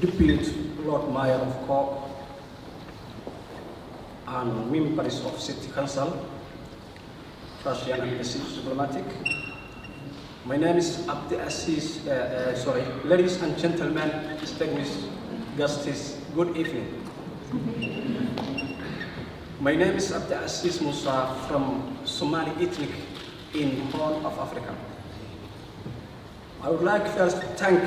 Deputy Lord Mayor of Cork, and members of City Council, Russian Embassy diplomatic. My name is Abdiaziz, ladies and gentlemen, distinguished guests, good evening. My name is Abdiaziz Mussa from Somali ethnic in Horn of Africa. I would like first to thank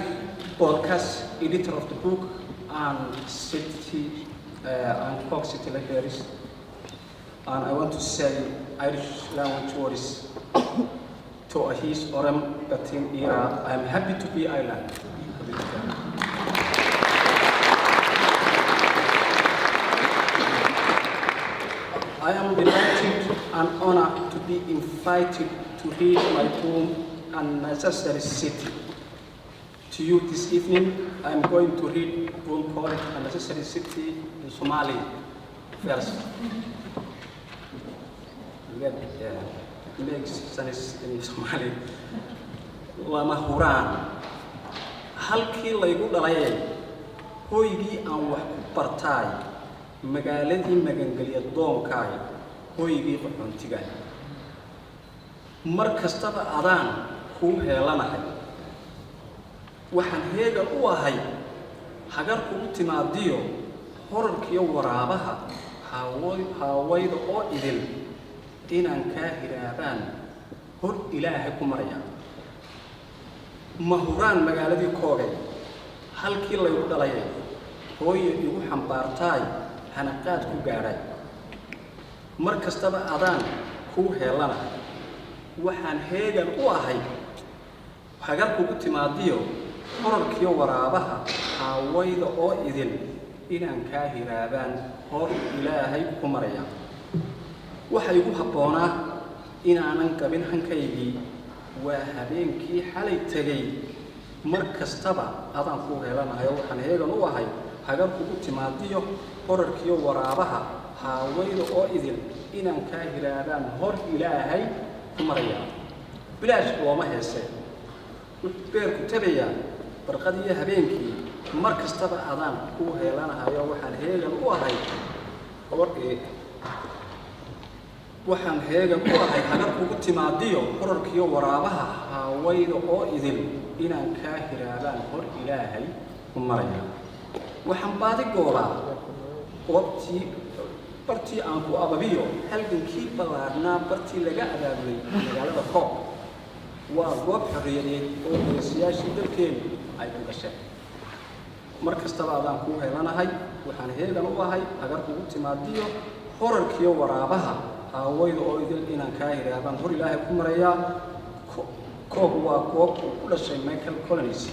Podcast editor of the book and City and Cork City Libraries. And I want to say Irish language words to his Orem Batin era. I am happy to be Ireland. I am delighted and honored to be invited to read my poem, Unnecessary City. To you this evening, I am going to read a poem called Unnecessary City in Somali first. Makes sense in Somali. Lama huraan. Halkii laygu dhalayay, hoygii aan wax ku bartaay, magaaladii magangeliya doonkaay, hoygii qaxoontigaay. Mar kastaba adaan kuu heelanahay. Waxaan heegan u ahay hagar kugu timaadiyo horarkiyo waraabaha haawayda oo idil inaan kaa hiraabaan hor Ilaahay ku maraya. Ma huraan magaaladii koogay halkii laygu dhalayay hooyo igu xambaartaay hanaqaad ku gaadhay. Mar kastaba adaan kuu heelanahay. Waxaan heegan u ahay hagar kugu timaadiyo horarkiyo waraabaha haawayda oo idil inaan kaa hiraabaan hor Ilaahay ku maraya. Waxa igu habboonaa inaanan qabin hankaygii waa habeenkii xalay tagay. Mar kastaba adaan ku heelanahay waxaan heegan u ahay hagar kugu timaadiyo horarkiyo waraabaha haawayda oo idil inaan kaa hiraabaan hor Ilaahay ku maraya. Bilaash looma heese beerku tabaya barqadiyo habeenkii mar kastaba adaan ku heelanahay waxaan heegan u ahay waxaan heegan u ahay hagar kugu timaadiyo horarkiyo waraabaha haawayda oo idil inaan kaa hiraabaan hor Ilaahay ku maraya. Waxaan baadi goobaa bartii aan ku ababiyo halgankii ballaarnaa bartii laga abaabulay magaalada Cork. Waa goob xorriyadeed oo geesiyaashii dalkeenu ay ku gasheen. Mar kastaba adaan ku heelanahay waxaan heegan u ahay hagar kugu timaadiyo horarkiyo waraabaha haawayda oo idil inaan kaa hiraabaan hor Ilaahay ku maraya. Cork waa goob ku dhashay Michael Collins.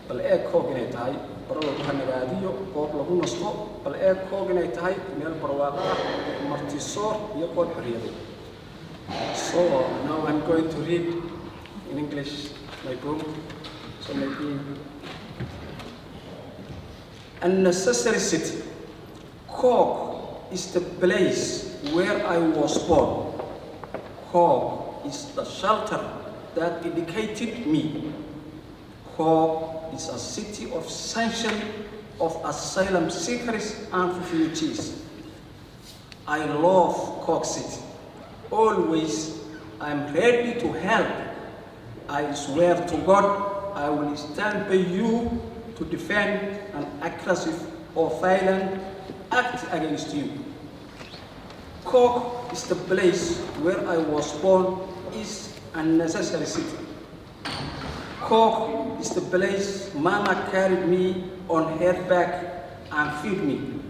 Bal Cork inay tahay barada ku nagaadiyo goob lagu nasto. Bal Cork inay tahay meel barwaaqo ah martisoor iyo goob xorriyadeed. So now I'm going to read in English my book. So maybe Unnecessary City. Cork is the place where I was born. Cork is the shelter that educated me. Cork is a city of sanctuary of asylum seekers and refugees. I love Cork City. Always I'm ready to help. I swear to God I will stand by you to defend an aggressive or violent act against you. Cork is the place where I was born, is unnecessary city. Cork is the place Mama carried me on her back and feed me.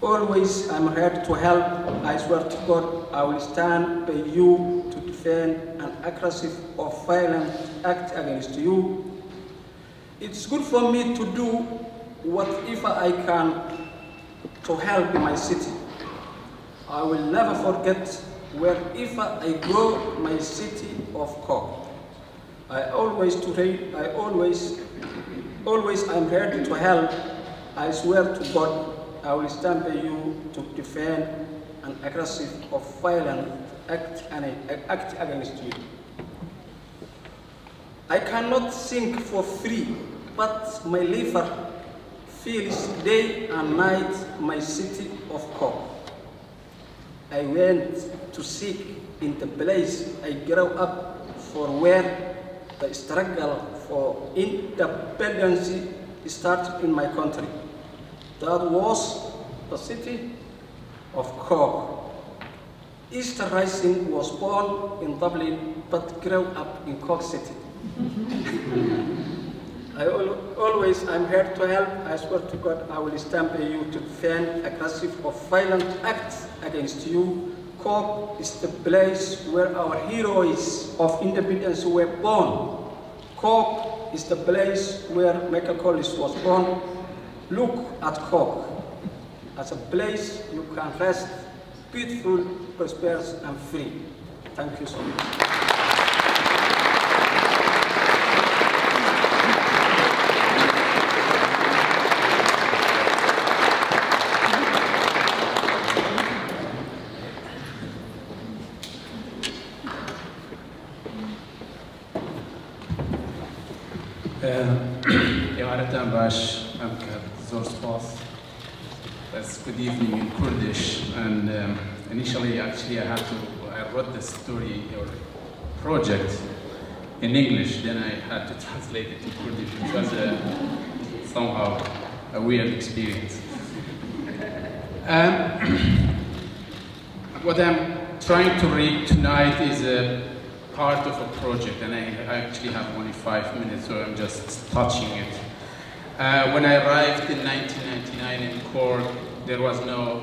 Always I'm ready to help. I swear to God I will stand by you to defend an aggressive or violent act against you. It's good for me to do whatever I can to help in my city. I will never forget wherever I go my city of Cork. Always I'm ready to help. I swear to God I will stand by you to defend an aggressive or violent act against you. I cannot think for free but my liver feels day and night my city of Cork. I went to seek in the place I grew up, for where the struggle for independence started in my country. That was the city of Cork. East Rising was born in Dublin but grew up in Cork City. I'm here to help. I swear to God I will stamp you to defend aggressive or violent acts against you. Cork is the place where our heroes of independence were born. Cork is the place where Michael Collins was born. Look at Cork as a place you can rest, beautiful, prosperous, and free. Thank you so much. That's good evening in Kurdish, and initially actually I wrote the story or project in English, then I had to translate it to Kurdish, which was somehow a weird experience. What I'm trying to read tonight is a part of a project, and I actually have only 5 minutes, so I'm just touching it. When I arrived in 1999 in Cork, there was no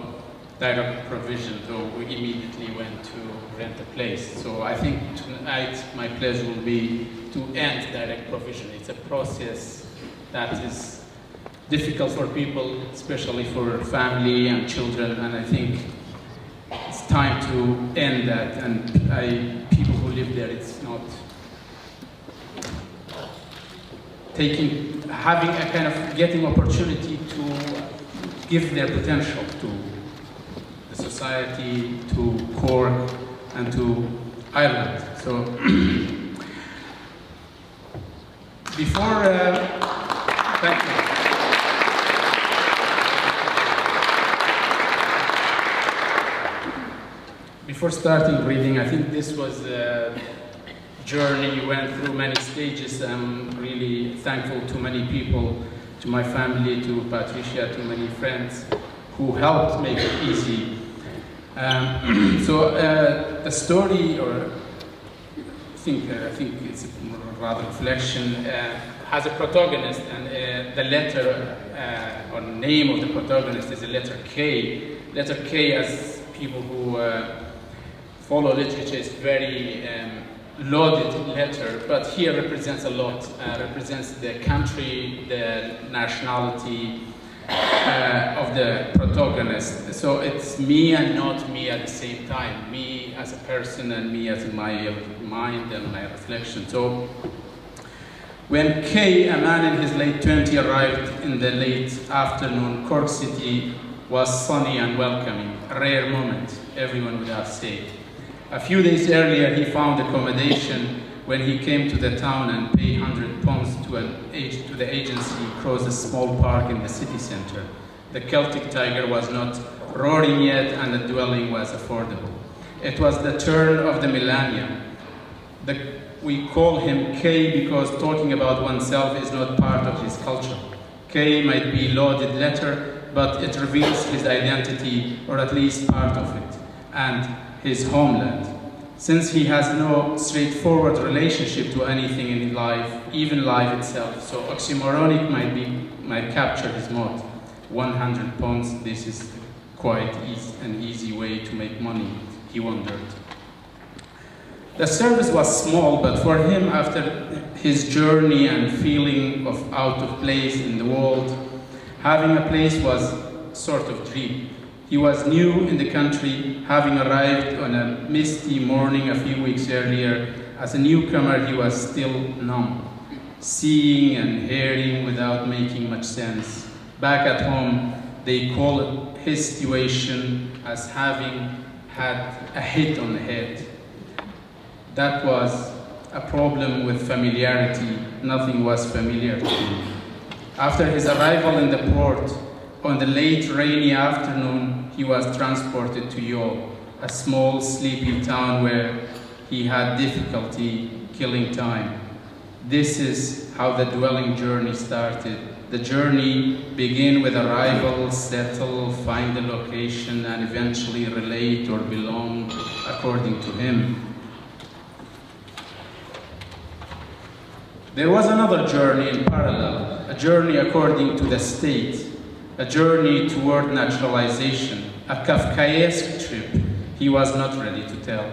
direct provision, so we immediately went to rent a place. So I think tonight my pleasure will be to end direct provision. It's a process that is difficult for people, especially for family and children, and I think it's time to end that. And people who live there, it's not having a kind of getting opportunity to give their potential to the society, to Cork, and to Ireland. So before, thank you. Before starting reading, I think this was a journey. You went through many stages. I'm really thankful to many people, to my family, to Patricia, to many friends who helped make it easy. The story, or I think it's rather reflection, has a protagonist, and the letter or name of the protagonist is the letter K. Letter K, as people who follow literature, is very loaded letter, but here represents a lot. Represents the country, the nationality of the protagonist. So it's me and not me at the same time. Me as a person and me as my mind and my reflection. So when Kay, a man in his late 20s, arrived in the late afternoon, Cork City was sunny and welcoming, a rare moment, everyone would have said. A few days earlier, he found accommodation when he came to the town and paid £100 to the agency across a small park in the city centre. The Celtic tiger was not roaring yet, and the dwelling was affordable. It was the turn of the millennium. We call him K because talking about oneself is not part of his culture. K might be a loaded letter, but it reveals his identity, or at least part of it, and his homeland. Since he has no straightforward relationship to anything in life, even life itself, so oxymoronic might capture his motto. £100, this is quite an easy way to make money, he wondered. The service was small, but for him, after his journey and feeling of out of place in the world, having a place was sort of dream. He was new in the country, having arrived on a misty morning a few weeks earlier. As a newcomer, he was still numb, seeing and hearing without making much sense. Back at home, they call his situation as having had a hit on the head. That was a problem with familiarity. Nothing was familiar to him. After his arrival in the port, on the late rainy afternoon, he was transported to Yo, a small sleepy town where he had difficulty killing time. This is how the dwelling journey started. The journey began with arrival, settle, find a location, and eventually relate or belong according to him. There was another journey in parallel, a journey according to the state, a journey toward naturalization, a Kafkaesque trip he was not ready to tell.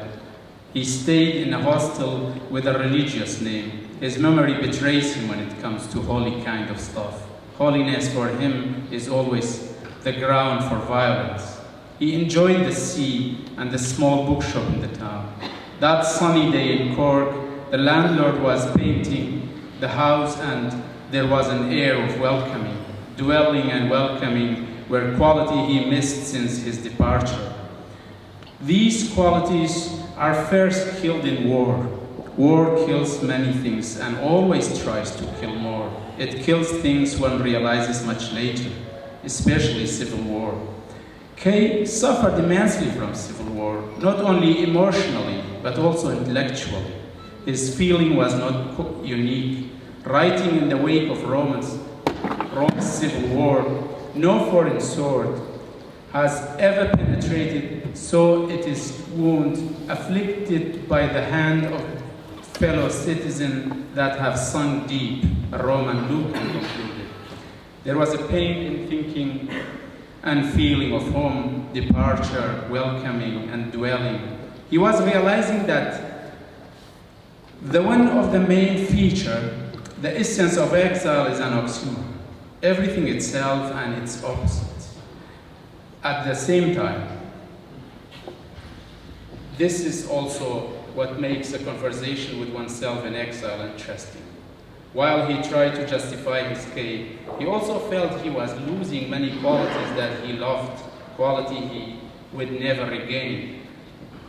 He stayed in a hostel with a religious name. His memory betrays him when it comes to holy kind of stuff. Holiness for him is always the ground for violence. He enjoyed the sea and the small bookshop in the town. That sunny day in Cork, the landlord was painting the house and there was an air of welcoming, dwelling and welcoming, where quality he missed since his departure. These qualities are first killed in war. War kills many things and always tries to kill more. It kills things one realizes much later, especially civil war. Kay suffered immensely from civil war, not only emotionally, but also intellectually. His feeling was not unique. Writing in the wake of Rome's civil war, no foreign sword has ever penetrated, so it is wound afflicted by the hand of fellow citizens that have sunk deep, a Roman Luke concluded. There was a pain in thinking and feeling of home, departure, welcoming, and dwelling. He was realizing that the one of the main feature, the essence of exile, is an oxymoron. Everything itself and its opposite. At the same time, this is also what makes a conversation with oneself in exile interesting. While he tried to justify his escape, he also felt he was losing many qualities that he loved, quality he would never regain.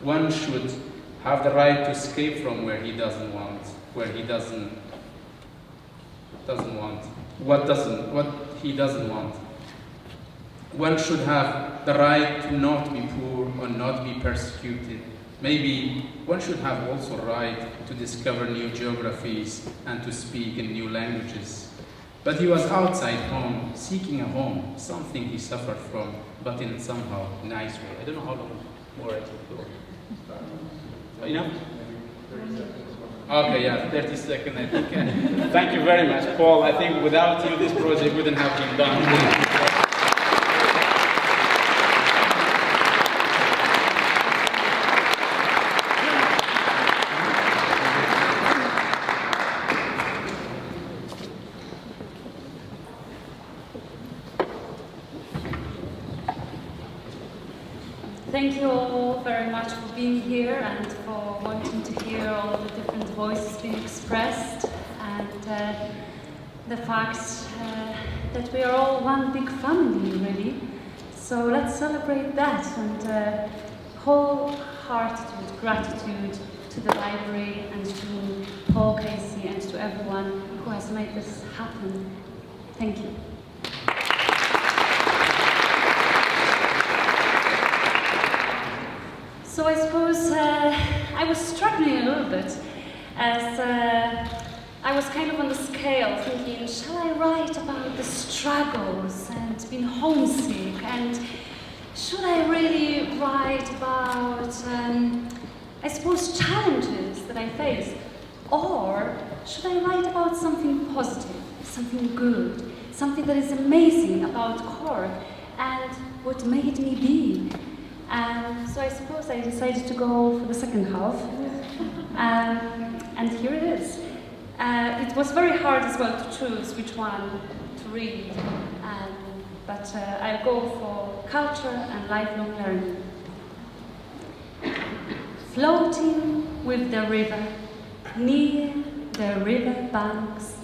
One should have the right to escape from where he doesn't want, what he doesn't want. One should have the right to not be poor or not be persecuted. Maybe one should have also the right to discover new geographies and to speak in new languages. But he was outside home, seeking a home, something he suffered from, but in somehow nice way. I don't know how long more I can go. Enough? Okay, yeah, 30 seconds, I think. Thank you very much, Paul. I think without you, this project wouldn't have been done. Thank you all very much for being here and for wanting to hear all the different voices being expressed and the fact that we are all one big family, really. So let's celebrate that and wholehearted gratitude to the library and to Paul Casey and to everyone who has made this happen. Thank you. So I suppose I was struggling a little bit as I was kind of on the scale thinking, shall I write about the struggles and being homesick, and should I really write about, I suppose, challenges that I face, or should I write about something positive, something good, something that is amazing about Cork and what made me be? So I suppose I decided to go for the second half, and here it is. It was very hard as well to choose which one to read, but I'll go for culture and lifelong learning. Floating with the river, near the river banks,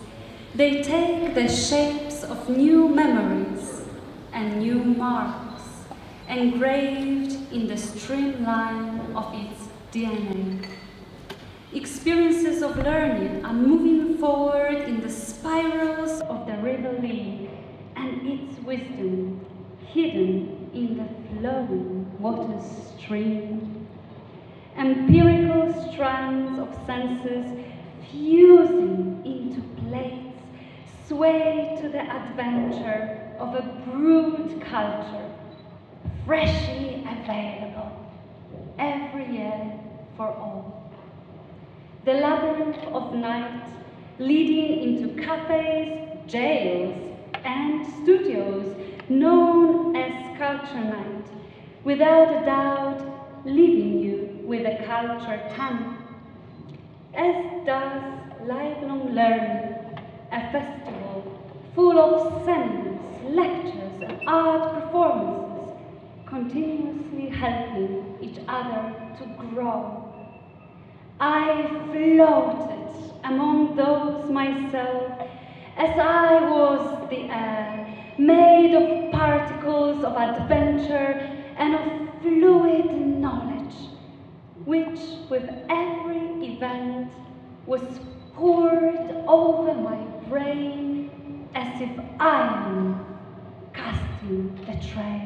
they take the shapes of new memories and new marks, engraved in the streamline of its DNA. Experiences of learning are moving forward in the spirals of the river leaves. wisdom hidden in the flowing water stream. Empirical strands of senses fusing into plates sway to the adventure of a brewed culture, freshly available every year for all. The labyrinth of night leading into cafes, jails, and studios known as Culture Night, without a doubt leaving you with a culture tongue, as does lifelong learning, a festival full of seminars, lectures, and art performances, continuously helping each other to grow. I floated among those myself as I was the air, made of particles of adventure and of fluid knowledge, which with every event was poured over my brain as if iron casting the tray.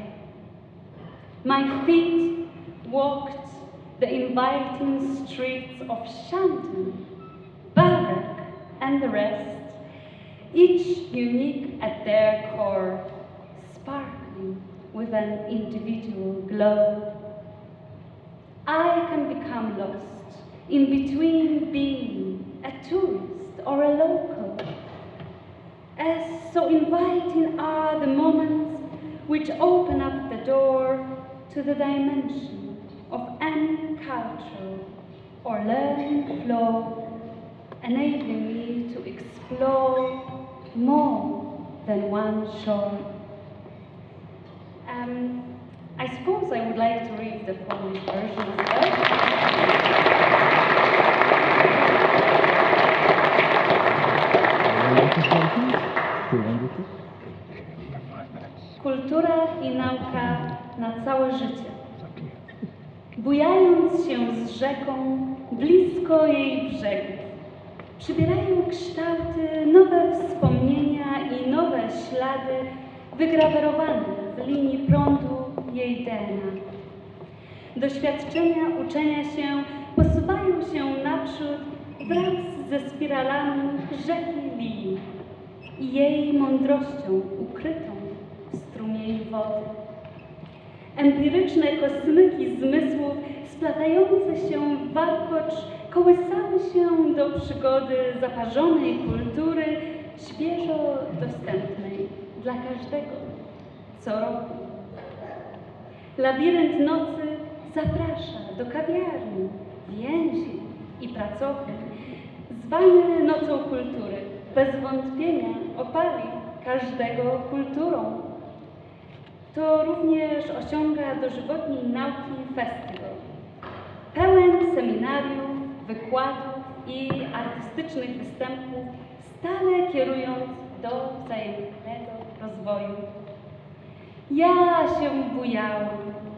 My feet walked the inviting streets of Shanton, Barrack, and the rest, each unique at their core, sparkling with an individual glow. I can become lost in between being a tourist or a local, as so inviting are the moments which open up the door to the dimension of any cultural or learning flow, enabling me to explore more than one shore. I suppose I would like to read the Polish version as well. Kultura i nauka na całe życie. Bujając się z rzeką, blisko jej brzegów, przybierają kształty nowe wspomnienia i nowe ślady wygrawerowane w linii prądu jej DNA. Doświadczenia uczenia się posuwają się naprzód wraz ze spiralami rzeki Lii i jej mądrością ukrytą w strumieniu wody. Empiryczne kosmyki zmysłów splatające się w warkocz kołysały się do przygody zaparzonej kultury, świeżo dostępnej dla każdego co roku. Labirynt nocy zaprasza do kawiarni, więzień i pracowni, zwany Nocą Kultury. Bez wątpienia opali każdego kulturą. To również osiąga dożywotniej nauki festiwal, pełen seminariów, wykładów i artystycznych występów, stale kierując do wzajemnego rozwoju. Ja się bujałam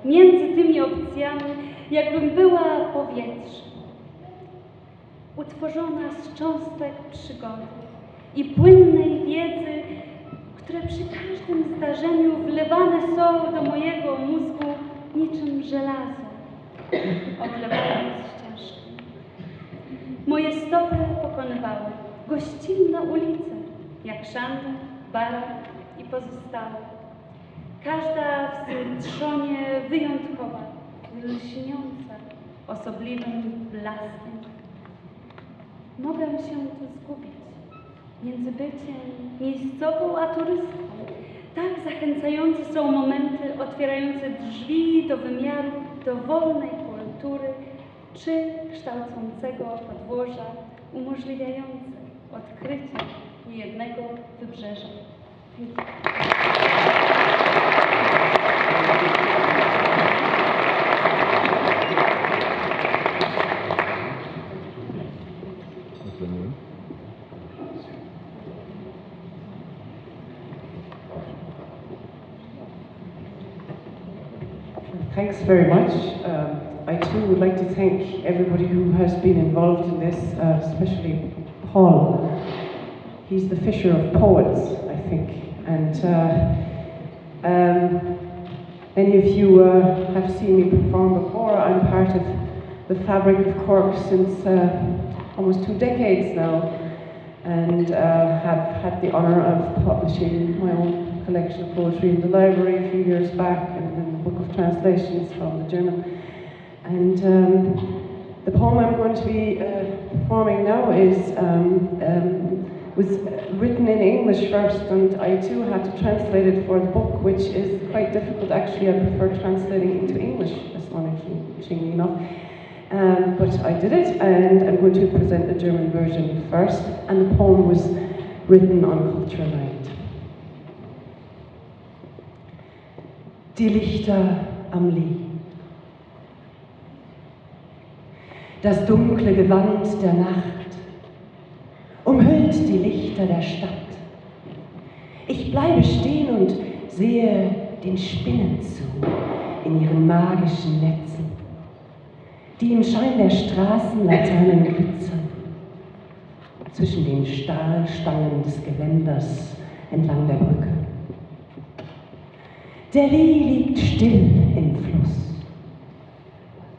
między tymi opcjami, jakbym była powietrzem, utworzona z cząstek przygody i płynnej wiedzy, które przy każdym zdarzeniu wlewane są do mojego mózgu niczym żelazo, odlewając ścieżkę. Moje stopy pokonywały gościnne ulice, jak Szanty, Barak i pozostałe. Każda w swym trzonie wyjątkowa, lśniąca osobliwym blaskiem. Mogę się tu zgubić między byciem miejscową a turystką. Tak zachęcające są momenty otwierające drzwi do wymiaru dowolnej kultury, czy kształcącego podłoża umożliwiające odkrycie niejednego wybrzeża. Thanks very much. I too would like to thank everybody who has been involved in this, especially Paul. He's the fisher of poets, I think, and Many of you have seen me perform before. I'm part of the fabric of Cork since almost 2 decades now, and have had the honour of publishing my own collection of poetry in the library a few years back, and then the book of translations from the German. And the poem I'm going to be performing now was written in English first, and I too had to translate it for the book, which is quite difficult. Actually, I prefer translating into English, astonishingly enough. But I did it, and I'm going to present the German version first, and the poem was written on Culture Night. Die Lichter am Lee. Das dunkle Gewand der Nacht umhüllt die Lichter der Stadt. Ich bleibe stehen und sehe den Spinnen zu in ihren magischen Netzen, die im Schein der Straßenlaternen glitzern, zwischen den Stahlstangen des Geländers entlang der Brücke. Der Lee liegt still im Fluss.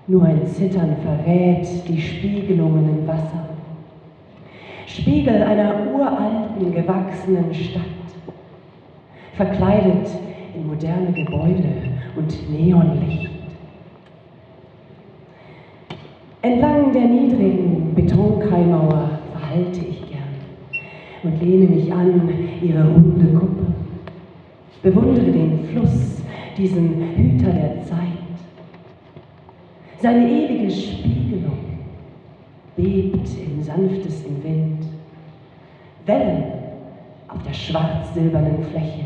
Nur ein Zittern verrät die Spiegelungen im Wasser. Spiegel einer uralten, gewachsenen Stadt, verkleidet in moderne Gebäude und Neonlicht. Entlang der niedrigen Betonkaimauer verhalte ich gern und lehne mich an ihre runde Kuppe. Bewundere den Fluss, diesen Hüter der Zeit. Seine ewige Spiegelung bebt im sanftesten Wind. Wellen auf der schwarz-silbernen Fläche.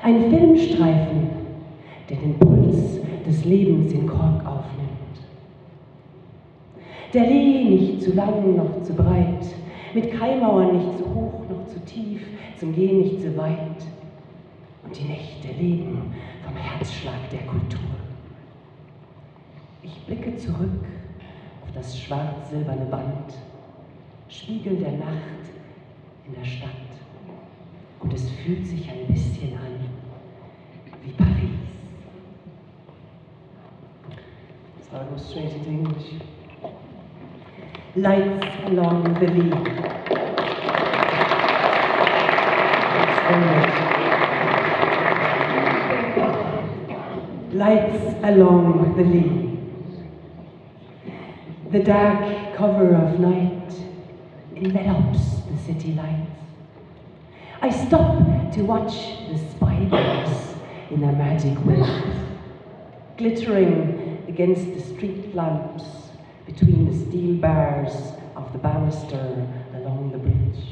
Ein Filmstreifen, der den Puls des Lebens in Cork aufnimmt. Der Lee nicht zu lang noch zu breit, mit Kaimauern nicht zu hoch noch zu tief, zum Gehen nicht zu weit. Und die Nächte leben vom Herzschlag der Kultur. Ich blicke zurück auf das schwarz-silberne Band, Spiegel der Nacht in der Stadt. Und es fühlt sich ein bisschen an wie Paris. So I go straight into English. Lights along the Lee. Lights along the Lee. The dark cover of night envelops the city lights. I stop to watch the spiders in their magic webs, glittering against the street lamps between the steel bars of the banister along the bridge.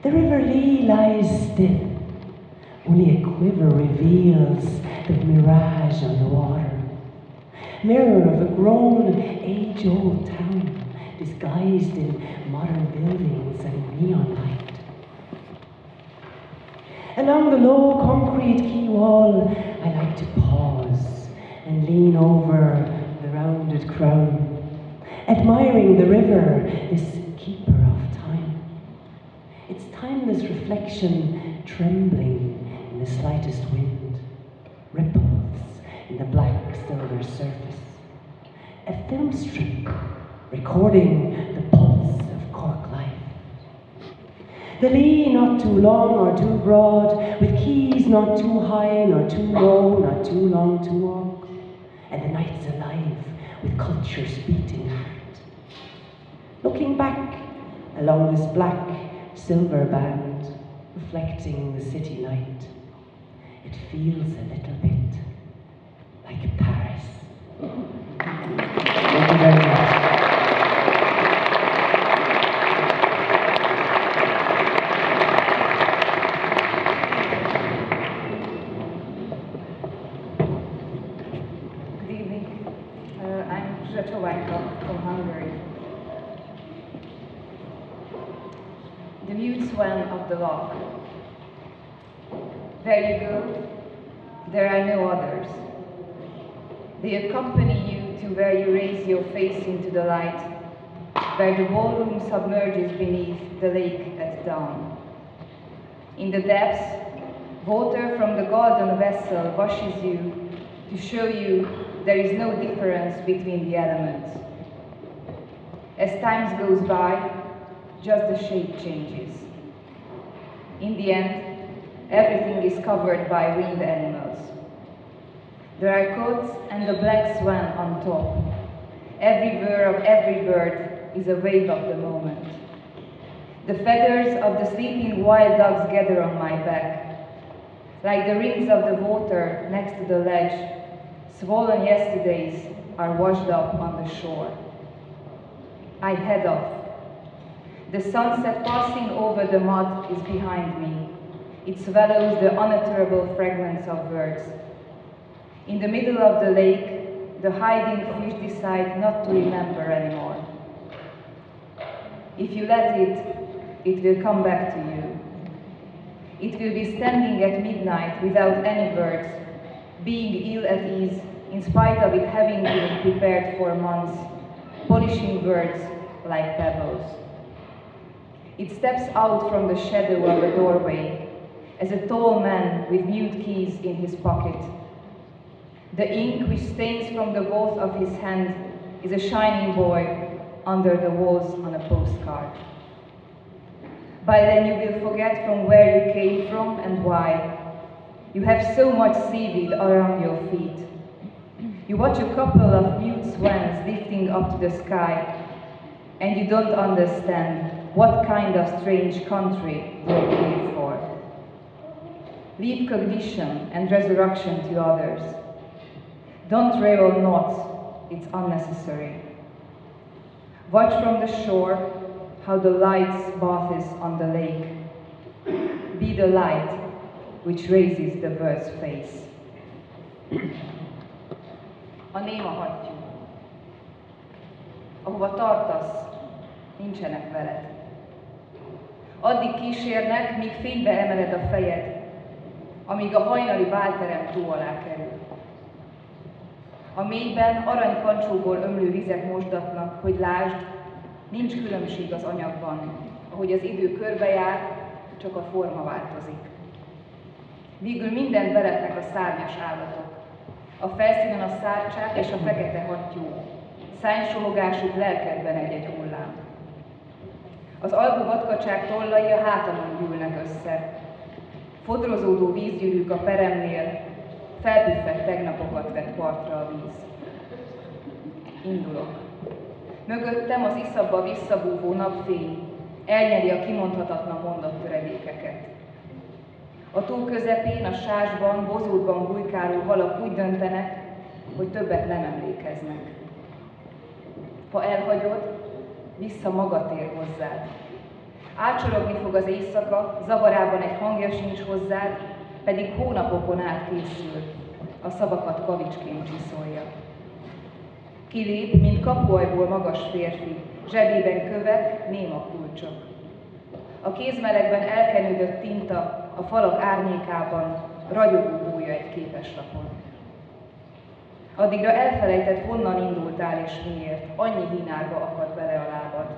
The River Lee lies still. Only a quiver reveals the mirage on the water. Mirror of a grown, age-old town, disguised in modern buildings and neon light. Along the low concrete quay wall, I like to pause and lean over the rounded crown, admiring the river, this keeper of time. Its timeless reflection trembling in the slightest wind, ripples in the black silver surface. A film strip recording the pulse of Cork life. The Lee not too long or too broad, with quays not too high nor too low, not too long to walk. And the night's alive with culture's beating heart. Looking back along this black silver band, reflecting the city night, it feels a little bit like Paris. Thank you very much. Good evening. I'm Csobánka from Hungary. The mute swan of the loch. There you go. There are no others. They accompany you to where you raise your face into the light, where the ballroom submerges beneath the lake at dawn. In the depths, Water from the golden vessel washes you to show you there is no difference between the elements. As time goes by, just the shape changes. In the end, everything is covered by winged animals. There are coats and a black swan on top. Every whir of every bird is a wave of the moment. The feathers of the sleeping wild dogs gather on my back. Like the rings of the water next to the ledge, swollen yesterdays are washed up on the shore. I head off. The sunset passing over the mud is behind me. It swallows the unutterable fragments of words. In the middle of the lake, the hiding fish decide not to remember anymore. If you let it, it will come back to you. It will be standing at midnight without any words, being ill at ease in spite of it having been prepared for months, polishing words like pebbles. It steps out from the shadow of a doorway as a tall man with mute keys in his pocket. The ink which stains from the walls of his hand is a shining boy under the walls on a postcard. By then you will forget from where you came from and why. You have so much seaweed around your feet. You watch a couple of mute swans lifting up to the sky, and you don't understand what kind of strange country they came for. Leave cognition and resurrection to others. Don't rail not, it's unnecessary. Watch from the shore how the lights bathes on the lake. Be the light which raises the bird's face. A néma hattyú. Ahova tartasz, nincsenek veled. Addig kísérnek, míg fénybe emeled a fejed, amíg a hajnali bálterem tó alá kerül. A mélyben aranykancsóból ömlő vizek mosdatnak, hogy lásd, nincs különbség az anyagban, ahogy az idő körbejár, csak a forma változik. Végül mindent beletnek a szárnyas állatok. A felszínen a szárcsák és a fekete hattyú, szánysologásuk lelkedben egy-egy hullám. Az alvó vadkacsák tollai a hátamon gyűlnek össze. Fodrozódó vízgyűrűk a peremnél, felpüffett tegnapokat vett partra a víz. Indulok. Mögöttem az iszabba visszabúvó napfény elnyeli a kimondhatatlan mondattöredékeket. A tó közepén, a sásban, bozótban bujkáló halak úgy döntenek, hogy többet nem emlékeznek. Ha elhagyod, vissza maga tér hozzád. Átsorogni fog az éjszaka, zavarában egy hangja sincs hozzád, pedig hónapokon át készül, a szavakat kavicsként csiszolja. Kilép, mint kapuajból magas férfi, zsebében kövek, néma kulcsok. A kézmelegben elkenődött tinta a falak árnyékában ragyogó bújja egy képeslapon. Addigra elfelejtett, honnan indultál és miért, annyi hínárba akad bele a lábad.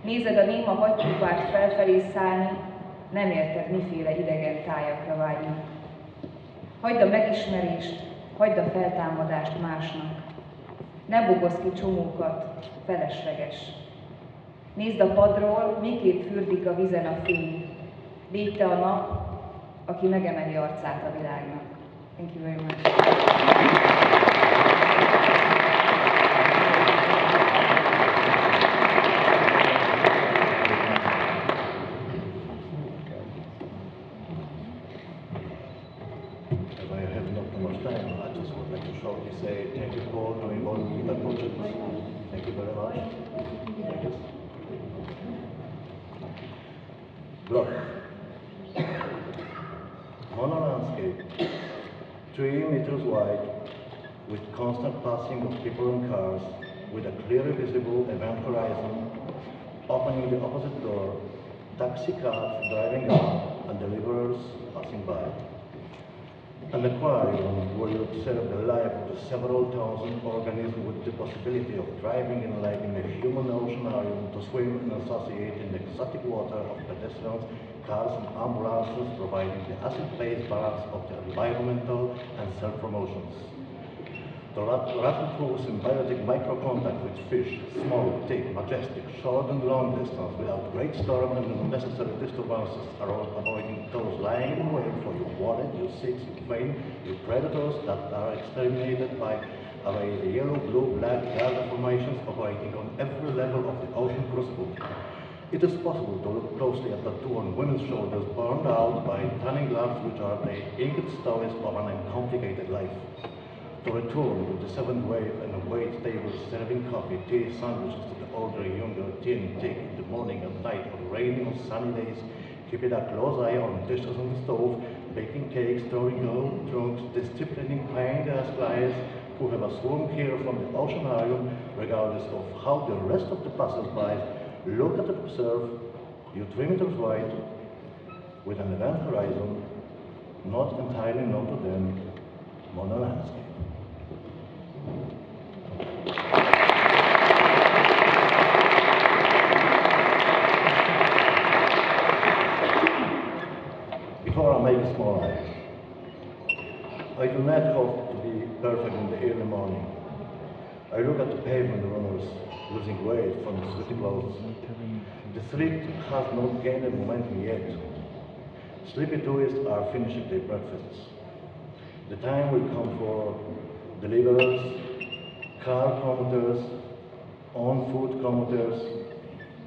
Nézed a néma hattyúpárt felfelé szállni, nem érted, miféle idegen tájakra vágynak. Hagyd a megismerést, hagyd a feltámadást másnak. Ne bogozz ki csomókat, felesleges. Nézd a padról, miképp fürdik a vízen a fény. Légy te a nap, aki megemeli arcát a világnak. Thank you very much. Look, on a landscape, 3 meters wide, with constant passing of people and cars, with a clearly visible event horizon, opening the opposite door, taxi cabs driving up, and deliverers passing by. An aquarium where you observe the life of the several thousand organisms with the possibility of thriving in like in a human oceanarium to swim and associate in the exotic water of pedestrians, cars and ambulances, providing the acid-base balance of the environmental and self-promotions. To rattle through symbiotic microcontact with fish, small, thick, majestic, short and long distance, without great storm and unnecessary disturbances, avoiding those lying in wait for your wallet, your seeks, your fame, your predators that are exterminated by the yellow, blue, black, Gaza formations operating on every level of the ocean crucible. It is possible to look closely at the two on women's shoulders burned out by tanning lamps, which are the ingot stories of an uncomplicated life. To return with the seventh wave and a wait tables serving coffee, tea, sandwiches to the older, younger, teen, thick in the morning and night, on rainy or sunny days, keeping a close eye on dishes on the stove, baking cakes, throwing old trunks, disciplining paying-ass clients who have a swarm here from the oceanarium, regardless of how the rest of the passers-by look at and observe, you 3 meters wide, with an event horizon, not entirely known to them, mono landscape. Before I make a small eye, I do not hope to be perfect in the early morning. I look at the pavement runners losing weight from the sweaty clothes. The street has not gained momentum yet. Sleepy tourists are finishing their breakfasts. The time will come for deliverers, car commuters, on-foot commuters,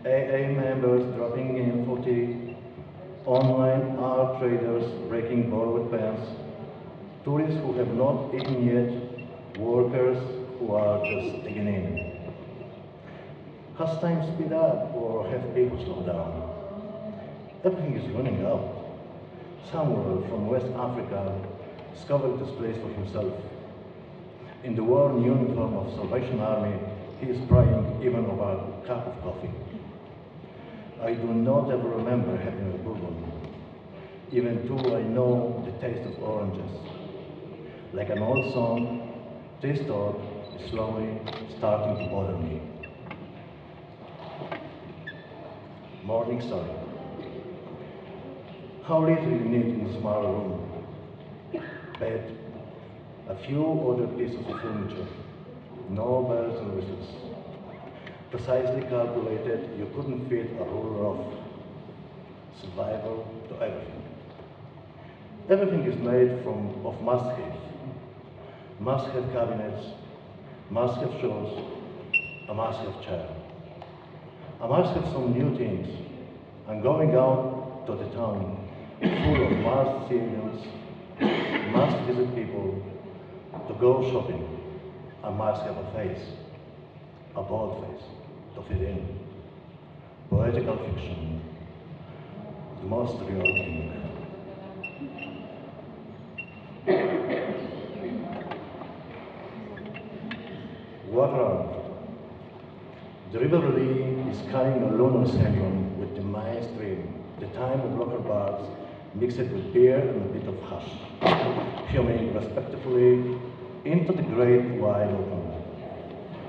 AA members dropping in for tea, online art traders breaking borrowed pens, tourists who have not eaten yet, workers who are just digging in. Has time speed up or have people slowed down? Everything is running out. Samuel from West Africa discovered this place for himself. In the worn uniform of Salvation Army, he is crying even over a cup of coffee. I do not ever remember having a bourbon, even though I know the taste of oranges. Like an old song, this thought is slowly starting to bother me. Morning story. How little you need in a small room. Bed, a few other pieces of furniture, no bells and whistles. Precisely calculated, you couldn't fit a whole roof. Survival to everything. Everything is made of must-have. Must-have cabinets, must-have shows, a must-have chair. I must have some new things. I'm going out to the town, full of must civilians, must visit people, to go shopping. I must have a face, a bold face, to fit in. Poetical fiction, the most real thing. Water out. The River Lee is carrying a lunar syndrome with the Maya stream, the time of local bars, mixed with beer and a bit of hash, fuming respectively into the great wide open.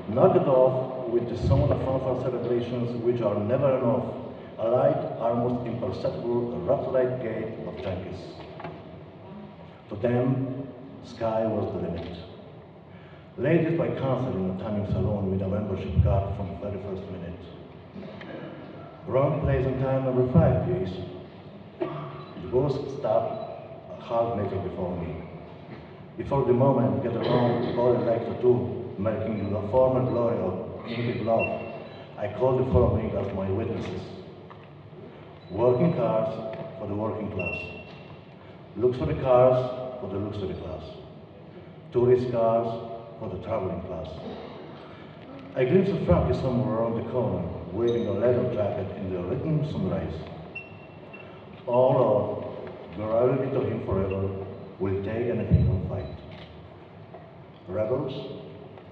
Knock it off with the sound of fanfare celebrations which are never enough, a light, almost imperceptible, rat-like gate of junkies. To them, sky was the limit. Ladies by counsel in a tanning salon with a membership card from the very first minute. Wrong place and time number 5, please. The bus stopped a half meter before me. Before the moment get around the body like to do, making the former glory of English love, I call the following as my witnesses. Working cars for the working class. Luxury cars for the luxury class. Tourist cars for the traveling class. I glimpse of Frankie somewhere around the corner, waving a leather jacket in the rhythm sunrise. All of loyalty to him forever will take anything on fight. Rebels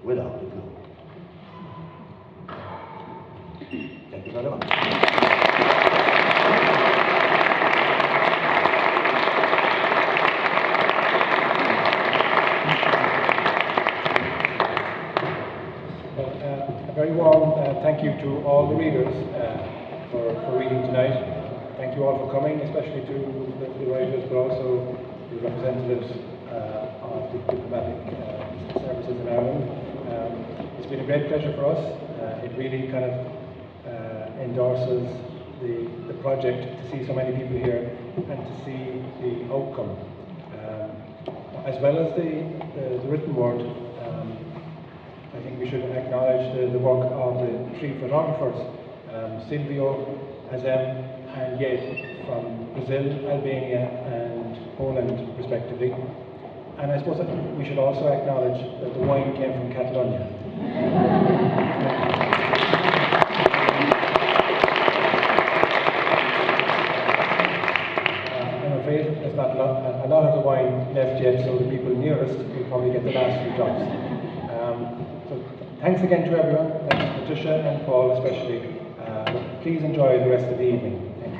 without the blue. Thank you very much. all the readers for reading tonight. Thank you all for coming, especially to the writers, but also the representatives of the diplomatic services in Ireland. It's been a great pleasure for us. It really kind of endorses the project to see so many people here and to see the outcome. As well as the written word, I think we should acknowledge the work of the three photographers, Silvio, Azem, and Yed, from Brazil, Albania, and Poland, respectively. And I suppose that we should also acknowledge that the wine came from Catalonia. I'm afraid there's not a lot of the wine left yet, so the people nearest will probably get the last few drops. So thanks again to everyone. Thanks to Patricia and Paul especially. Please enjoy the rest of the evening. Thank you.